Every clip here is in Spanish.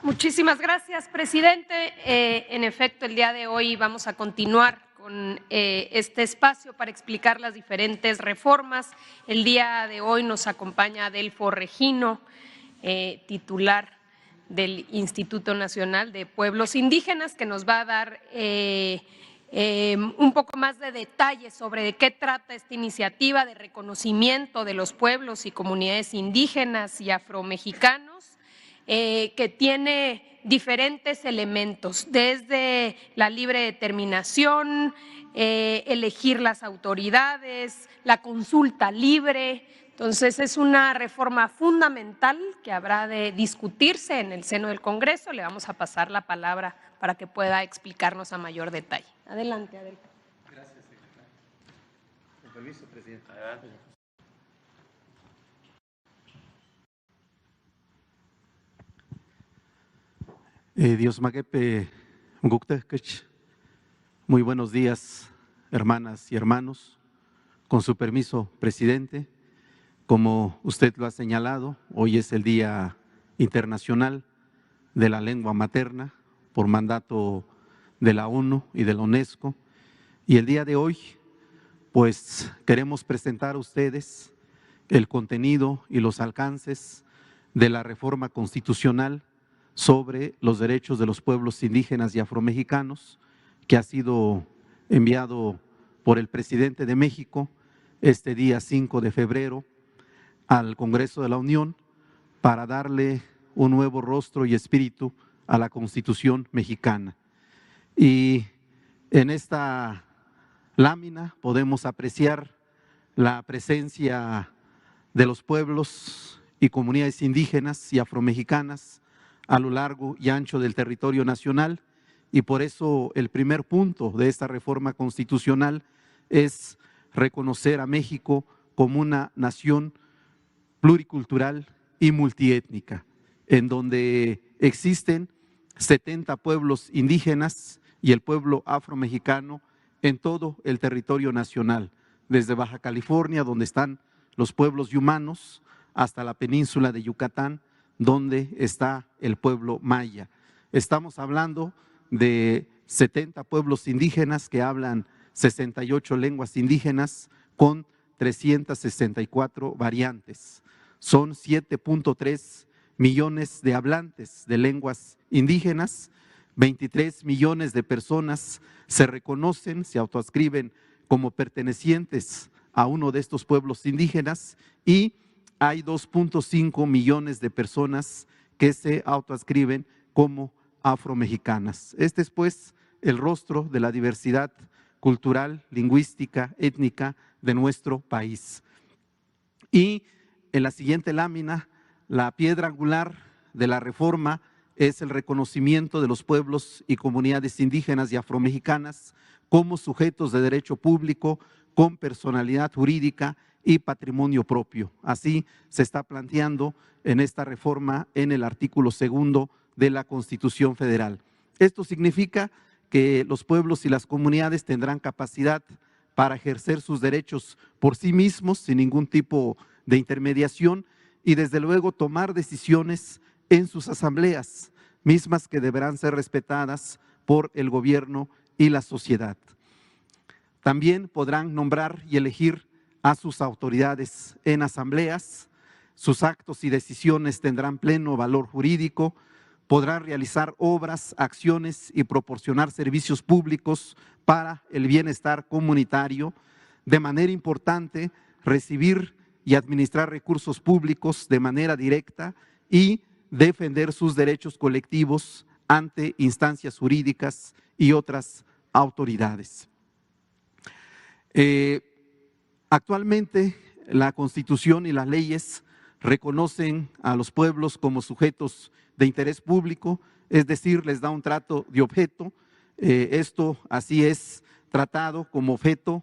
Muchísimas gracias, presidente. En efecto, el día de hoy vamos a continuar con este espacio para explicar las diferentes reformas. El día de hoy nos acompaña Adelfo Regino, titular del Instituto Nacional de Pueblos Indígenas, que nos va a dar un poco más de detalles sobre de qué trata esta iniciativa de reconocimiento de los pueblos y comunidades indígenas y afromexicanos, que tiene diferentes elementos, desde la libre determinación, elegir las autoridades, la consulta libre. Entonces, es una reforma fundamental que habrá de discutirse en el seno del Congreso. Le vamos a pasar la palabra para que pueda explicarnos a mayor detalle. Adelante, Adelfo. Gracias, secretario. Con permiso, presidente. Adelante. Dios Maguepe Ngukteskech. Muy buenos días, hermanas y hermanos. Con su permiso, presidente, como usted lo ha señalado, hoy es el Día Internacional de la Lengua Materna por mandato de la ONU y de la UNESCO. Y el día de hoy, pues queremos presentar a ustedes el contenido y los alcances de la reforma constitucional sobre los derechos de los pueblos indígenas y afromexicanos, que ha sido enviado por el presidente de México este día 5 de febrero al Congreso de la Unión para darle un nuevo rostro y espíritu a la Constitución mexicana. Y en esta lámina podemos apreciar la presencia de los pueblos y comunidades indígenas y afromexicanas a lo largo y ancho del territorio nacional, y por eso el primer punto de esta reforma constitucional es reconocer a México como una nación pluricultural y multiétnica, en donde existen 70 pueblos indígenas y el pueblo afromexicano en todo el territorio nacional, desde Baja California, donde están los pueblos yumanos, hasta la península de Yucatán, donde está el pueblo maya. Estamos hablando de 70 pueblos indígenas que hablan 68 lenguas indígenas con 364 variantes. Son 7.3 millones de hablantes de lenguas indígenas, 23 millones de personas se reconocen, se autoadscriben como pertenecientes a uno de estos pueblos indígenas, y hay 2.5 millones de personas que se autoadscriben como afromexicanas. Este es pues el rostro de la diversidad cultural, lingüística, étnica de nuestro país. Y en la siguiente lámina, la piedra angular de la reforma es el reconocimiento de los pueblos y comunidades indígenas y afromexicanas como sujetos de derecho público con personalidad jurídica y patrimonio propio. Así se está planteando en esta reforma en el artículo 2 de la Constitución Federal. Esto significa que los pueblos y las comunidades tendrán capacidad para ejercer sus derechos por sí mismos, sin ningún tipo de intermediación, y desde luego tomar decisiones en sus asambleas, mismas que deberán ser respetadas por el gobierno y la sociedad. También podrán nombrar y elegir a sus autoridades en asambleas. Sus actos y decisiones tendrán pleno valor jurídico, podrán realizar obras, acciones y proporcionar servicios públicos para el bienestar comunitario. De manera importante, recibir y administrar recursos públicos de manera directa y defender sus derechos colectivos ante instancias jurídicas y otras autoridades. Actualmente, la Constitución y las leyes reconocen a los pueblos como sujetos de interés público, es decir, les da un trato de objeto. Esto así es tratado como objeto,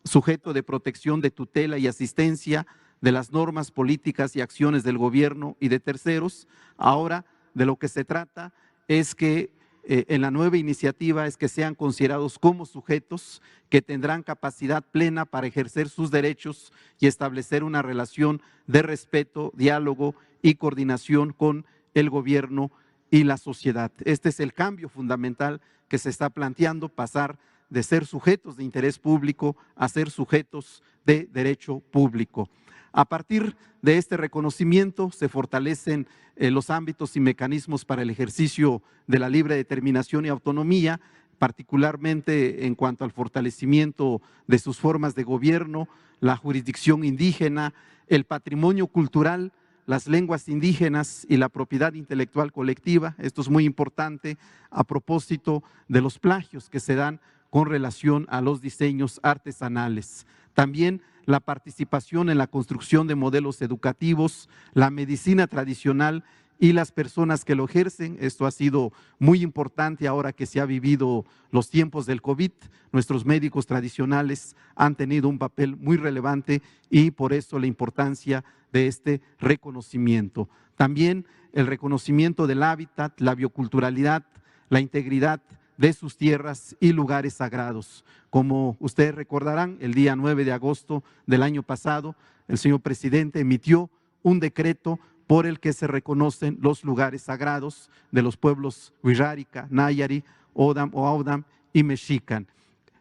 sujeto de protección, de tutela y asistencia de las normas políticas y acciones del gobierno y de terceros. Ahora, de lo que se trata es que en la nueva iniciativa es que sean considerados como sujetos que tendrán capacidad plena para ejercer sus derechos y establecer una relación de respeto, diálogo y coordinación con el gobierno y la sociedad. Este es el cambio fundamental que se está planteando, pasar de ser sujetos de interés público a ser sujetos de derecho público. A partir de este reconocimiento se fortalecen los ámbitos y mecanismos para el ejercicio de la libre determinación y autonomía, particularmente en cuanto al fortalecimiento de sus formas de gobierno, la jurisdicción indígena, el patrimonio cultural, las lenguas indígenas y la propiedad intelectual colectiva. Esto es muy importante a propósito de los plagios que se dan con relación a los diseños artesanales. También la participación en la construcción de modelos educativos, la medicina tradicional y las personas que lo ejercen. Esto ha sido muy importante ahora que se ha vivido los tiempos del COVID. Nuestros médicos tradicionales han tenido un papel muy relevante y por eso la importancia de este reconocimiento. También el reconocimiento del hábitat, la bioculturalidad, la integridad de sus tierras y lugares sagrados. Como ustedes recordarán, el día 9 de agosto del año pasado, el señor presidente emitió un decreto por el que se reconocen los lugares sagrados de los pueblos Wixárika, Nayari, Odam o Audam y Mexican.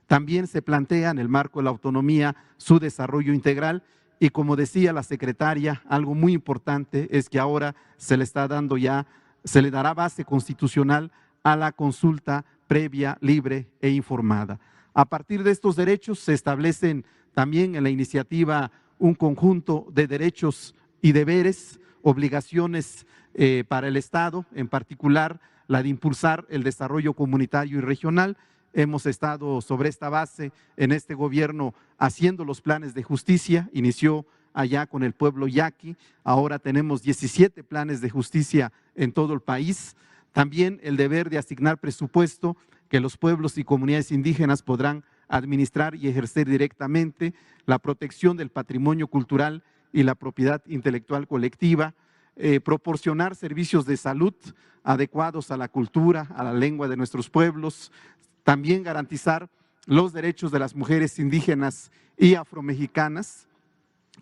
También se plantea en el marco de la autonomía su desarrollo integral y, como decía la secretaria, algo muy importante es que ahora se le dará base constitucional a la consulta previa, libre e informada. A partir de estos derechos se establecen también en la iniciativa un conjunto de derechos y deberes, obligaciones para el Estado, en particular la de impulsar el desarrollo comunitario y regional. Hemos estado sobre esta base en este gobierno haciendo los planes de justicia, inició allá con el pueblo yaqui, ahora tenemos 17 planes de justicia en todo el país. También el deber de asignar presupuesto que los pueblos y comunidades indígenas podrán administrar y ejercer directamente, la protección del patrimonio cultural y la propiedad intelectual colectiva, proporcionar servicios de salud adecuados a la cultura, a la lengua de nuestros pueblos, también garantizar los derechos de las mujeres indígenas y afromexicanas,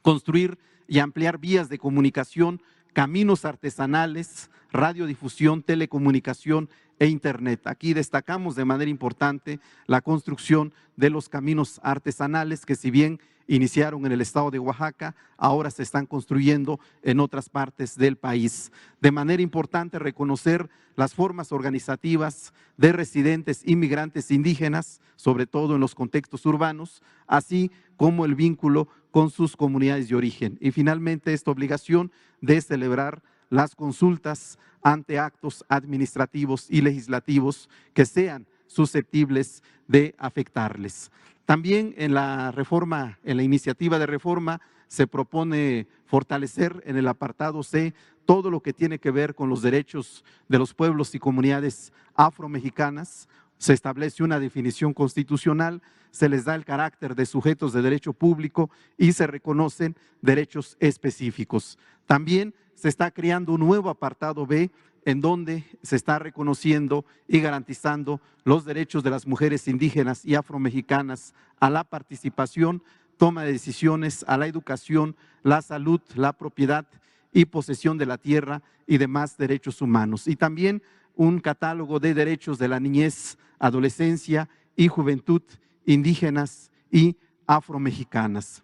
construir y ampliar vías de comunicación, caminos artesanales, radiodifusión, telecomunicación e internet. Aquí destacamos de manera importante la construcción de los caminos artesanales que, si bien iniciaron en el estado de Oaxaca, ahora se están construyendo en otras partes del país. De manera importante reconocer las formas organizativas de residentes inmigrantes indígenas, sobre todo en los contextos urbanos, así como el vínculo con sus comunidades de origen. Y finalmente esta obligación de celebrar las consultas ante actos administrativos y legislativos que sean susceptibles de afectarles. También en la reforma, en la iniciativa de reforma, se propone fortalecer en el apartado C todo lo que tiene que ver con los derechos de los pueblos y comunidades afromexicanas. Se establece una definición constitucional, se les da el carácter de sujetos de derecho público y se reconocen derechos específicos. También se está creando un nuevo apartado B en donde se está reconociendo y garantizando los derechos de las mujeres indígenas y afromexicanas a la participación, toma de decisiones, a la educación, la salud, la propiedad y posesión de la tierra y demás derechos humanos. Y también un catálogo de derechos de la niñez, adolescencia y juventud indígenas y afromexicanas.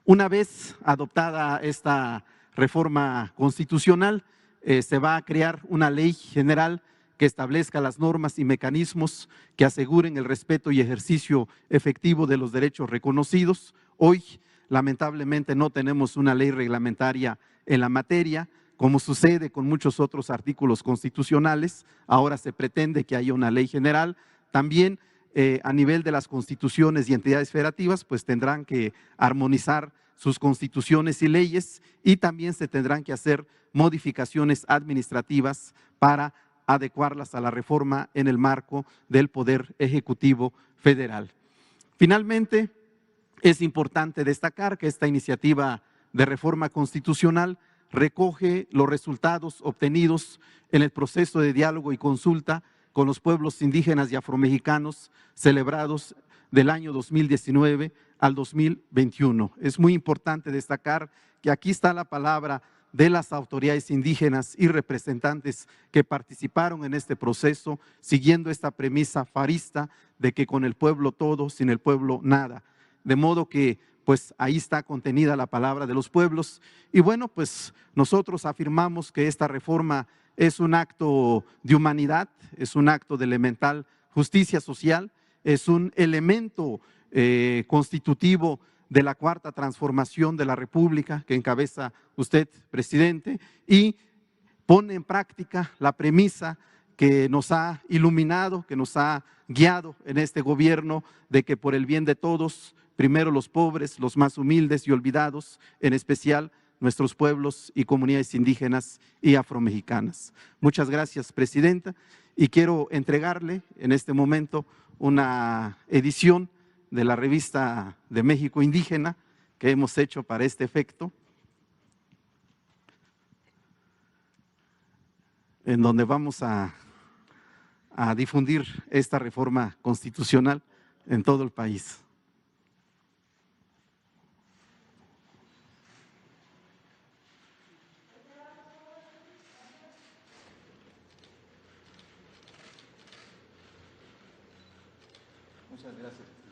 Una vez adoptada esta reforma constitucional, se va a crear una ley general que establezca las normas y mecanismos que aseguren el respeto y ejercicio efectivo de los derechos reconocidos. Hoy, lamentablemente, no tenemos una ley reglamentaria en la materia, como sucede con muchos otros artículos constitucionales. Ahora se pretende que haya una ley general. También a nivel de las constituciones y entidades federativas, pues tendrán que armonizar sus constituciones y leyes, y también se tendrán que hacer modificaciones administrativas para adecuarlas a la reforma en el marco del Poder Ejecutivo Federal. Finalmente, es importante destacar que esta iniciativa de reforma constitucional recoge los resultados obtenidos en el proceso de diálogo y consulta con los pueblos indígenas y afromexicanos celebrados del año 2019 al 2021. Es muy importante destacar que aquí está la palabra de las autoridades indígenas y representantes que participaron en este proceso, siguiendo esta premisa farista de que con el pueblo todo, sin el pueblo nada. De modo que pues ahí está contenida la palabra de los pueblos. Y bueno, pues nosotros afirmamos que esta reforma es un acto de humanidad, es un acto de elemental justicia social, es un elemento constitutivo de la cuarta transformación de la República que encabeza usted, presidente, y pone en práctica la premisa que nos ha iluminado, que nos ha guiado en este gobierno, de que por el bien de todos, primero los pobres, los más humildes y olvidados, en especial nuestros pueblos y comunidades indígenas y afromexicanas. Muchas gracias, presidenta, y quiero entregarle en este momento una edición de la revista de México Indígena que hemos hecho para este efecto, en donde vamos a difundir esta reforma constitucional en todo el país. Muchas gracias.